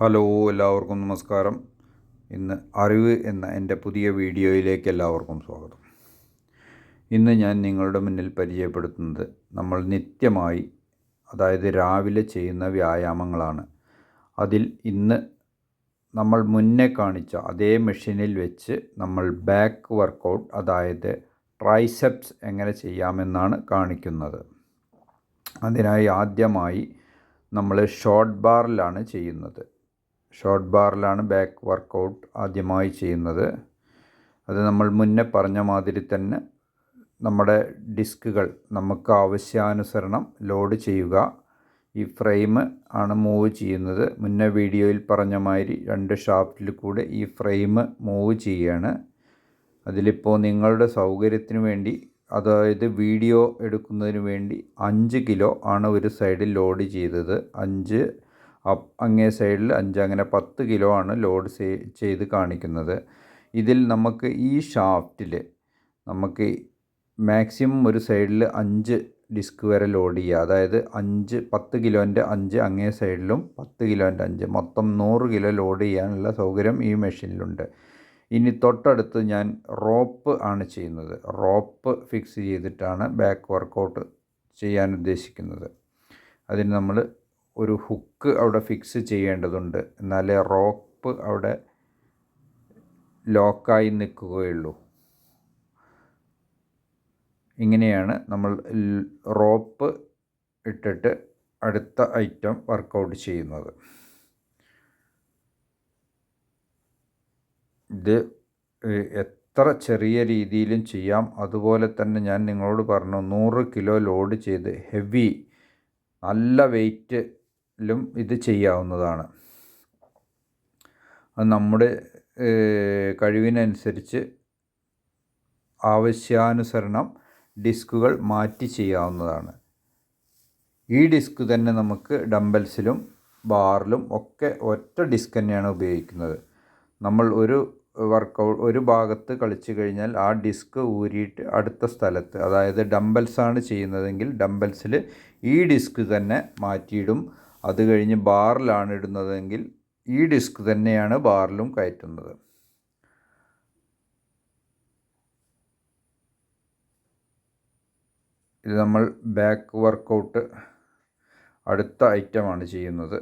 Hello, എല്ലാവർക്കും നമസ്കാരം. ഇന്ന് അറിവ് എന്ന എൻ്റെ പുതിയ വീഡിയോയിലേക്ക് എല്ലാവർക്കും സ്വാഗതം. ഇന്ന് ഞാൻ നിങ്ങളുടെ മുന്നിൽ പരിചയപ്പെടുത്തുന്നത് നമ്മൾ നിത്യമായി, അതായത് രാവിലെ ചെയ്യുന്ന വ്യായാമങ്ങളാണ്. അതിൽ ഇന്ന് നമ്മൾ മുന്നേ കാണിച്ച അതേ മെഷീനിൽ വെച്ച് നമ്മൾ ബാക്ക് വർക്കൗട്ട്, അതായത് ട്രൈസെപ്സ് എങ്ങനെ ചെയ്യാമെന്നാണ് കാണിക്കുന്നത്. അതിനായി ആദ്യമായി നമ്മൾ ഷോർട്ട് ബാറിലാണ് ചെയ്യുന്നത്. ഷോർട്ട് ബാറിലാണ് ബാക്ക് വർക്കൗട്ട് ആദ്യമായി ചെയ്യുന്നത്. അത് നമ്മൾ മുന്നേ പറഞ്ഞ മാതിരി തന്നെ നമ്മുടെ ഡിസ്കുകൾ നമുക്ക് ആവശ്യാനുസരണം ലോഡ് ചെയ്യുക. ഈ ഫ്രെയിം ആണ് മൂവ് ചെയ്യുന്നത്. മുന്നേ വീഡിയോയിൽ പറഞ്ഞ മാതിരി 2 ഷാഫ്റ്റിൽ കൂടെ ഈ ഫ്രെയിം മൂവ് ചെയ്യുകയാണ്. അതിലിപ്പോൾ നിങ്ങളുടെ സൗകര്യത്തിന് വേണ്ടി, അതായത് വീഡിയോ എടുക്കുന്നതിന് വേണ്ടി 5 കിലോ ആണ് ഒരു സൈഡിൽ ലോഡ് ചെയ്തത്. 5 അങ്ങേ സൈഡിൽ 5, അങ്ങനെ 10 കിലോ ആണ് ലോഡ് ചെയ്ത് കാണിക്കുന്നത്. ഇതിൽ നമുക്ക് ഈ ഷാഫ്റ്റിൽ നമുക്ക് മാക്സിമം ഒരു സൈഡിൽ 5 ഡിസ്ക് വരെ ലോഡ് ചെയ്യുക. അതായത് 10 കിലോൻ്റെ 5 അങ്ങേ സൈഡിലും 10 കിലോൻ്റെ 5, മൊത്തം 100 കിലോ ലോഡ് ചെയ്യാനുള്ള സൗകര്യം ഈ മെഷീനിലുണ്ട്. ഇനി തൊട്ടടുത്ത് ഞാൻ റോപ്പ് ആണ് ചെയ്യുന്നത്. റോപ്പ് ഫിക്സ് ചെയ്തിട്ടാണ് ബാക്ക് വർക്കൗട്ട് ചെയ്യാൻ ഉദ്ദേശിക്കുന്നത്. അതിന് നമ്മൾ ഒരു ഹുക്ക് അവിടെ ഫിക്സ് ചെയ്യേണ്ടതുണ്ട്. എന്നാലേ റോപ്പ് അവിടെ ലോക്കായി നിൽക്കുകയുള്ളൂ. ഇങ്ങനെയാണ് നമ്മൾ റോപ്പ് ഇട്ടിട്ട് അടുത്ത ഐറ്റം വർക്കൗട്ട് ചെയ്യുന്നത്. ഇത് എത്ര ചെറിയ രീതിയിലും ചെയ്യാം. അതുപോലെ തന്നെ ഞാൻ നിങ്ങളോട് പറഞ്ഞു, 100 കിലോ ലോഡ് ചെയ്ത് ഹെവി നല്ല വെയ്റ്റിലും ഇത് ചെയ്യാവുന്നതാണ്. അത് നമ്മുടെ കഴിവിനനുസരിച്ച് ആവശ്യാനുസരണം ഡിസ്കുകൾ മാറ്റി ചെയ്യാവുന്നതാണ്. ഈ ഡിസ്ക് തന്നെ നമുക്ക് ഡംബൽസിലും ബാറിലും ഒക്കെ ഒറ്റ ഡിസ്ക് തന്നെയാണ് ഉപയോഗിക്കുന്നത്. നമ്മൾ ഒരു ഭാഗത്ത് കളിച്ചു കഴിഞ്ഞാൽ ആ ഡിസ്ക് ഊരിയിട്ട് അടുത്ത സ്ഥലത്ത്, അതായത് ഡംബൽസാണ് ചെയ്യുന്നതെങ്കിൽ ഡംബൽസിൽ ഈ ഡിസ്ക് തന്നെ മാറ്റിയിടും. അത് കഴിഞ്ഞ് ബാറിലാണ് ഇടുന്നതെങ്കിൽ ഈ ഡിസ്ക് തന്നെയാണ് ബാറിലും കയറ്റുന്നത്. ഇത് നമ്മൾ ബാക്ക് വർക്കൗട്ട് അടുത്ത ഐറ്റമാണ് ചെയ്യുന്നത്.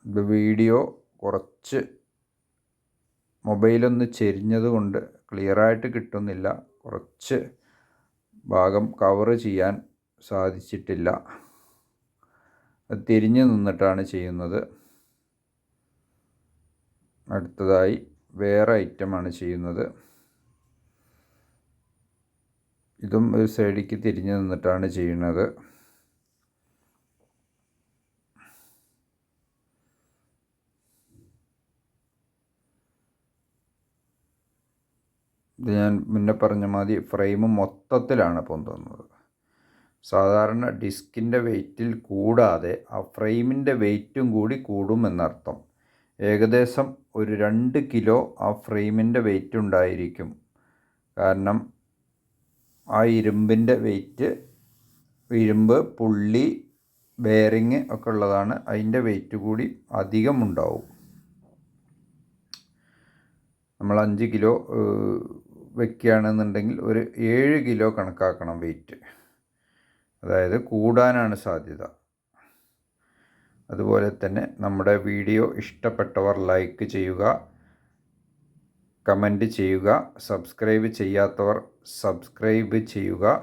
ഇത് വീഡിയോ കുറച്ച് മൊബൈലൊന്ന് ചെരിഞ്ഞത് കൊണ്ട് ക്ലിയറായിട്ട് കിട്ടുന്നില്ല. കുറച്ച് ഭാഗം കവർ ചെയ്യാൻ സാധിച്ചിട്ടില്ല. അത് തിരിഞ്ഞ് നിന്നിട്ടാണ് ചെയ്യുന്നത്. അടുത്തതായി വേറെ ഐറ്റമാണ് ചെയ്യുന്നത്. ഇതും ഒരു സൈഡിലേക്ക് തിരിഞ്ഞ് നിന്നിട്ടാണ് ചെയ്യുന്നത്. ഇത് ഞാൻ മുന്നേ പറഞ്ഞ മാതിരി ഫ്രെയിം മൊത്തത്തിലാണ് പൊന്തുന്നത്. സാധാരണ ഡിസ്കിൻ്റെ വെയ്റ്റിൽ കൂടാതെ ആ ഫ്രെയിമിൻ്റെ വെയ്റ്റും കൂടി കൂടുമെന്നർത്ഥം. ഏകദേശം ഒരു 2 കിലോ ആ ഫ്രെയിമിൻ്റെ വെയ്റ്റ് ഉണ്ടായിരിക്കും. കാരണം ആ ഇരുമ്പിൻ്റെ വെയ്റ്റ്, ഇരുമ്പ്, പുള്ളി, ബെയറിങ് ഒക്കെ ഉള്ളതാണ്. അതിൻ്റെ വെയ്റ്റ് കൂടി അധികം ഉണ്ടാവും. നമ്മൾ 5 കിലോ വയ്ക്കുകയാണെന്നുണ്ടെങ്കിൽ ഒരു 7 കിലോ കണക്കാക്കണം വെയ്റ്റ്. അതായത് കൂടാനാണ് സാധ്യത. അതുപോലെ തന്നെ നമ്മുടെ വീഡിയോ ഇഷ്ടപ്പെട്ടവർ ലൈക്ക് ചെയ്യുക, കമൻറ്റ് ചെയ്യുക, സബ്സ്ക്രൈബ് ചെയ്യാത്തവർ സബ്സ്ക്രൈബ് ചെയ്യുക.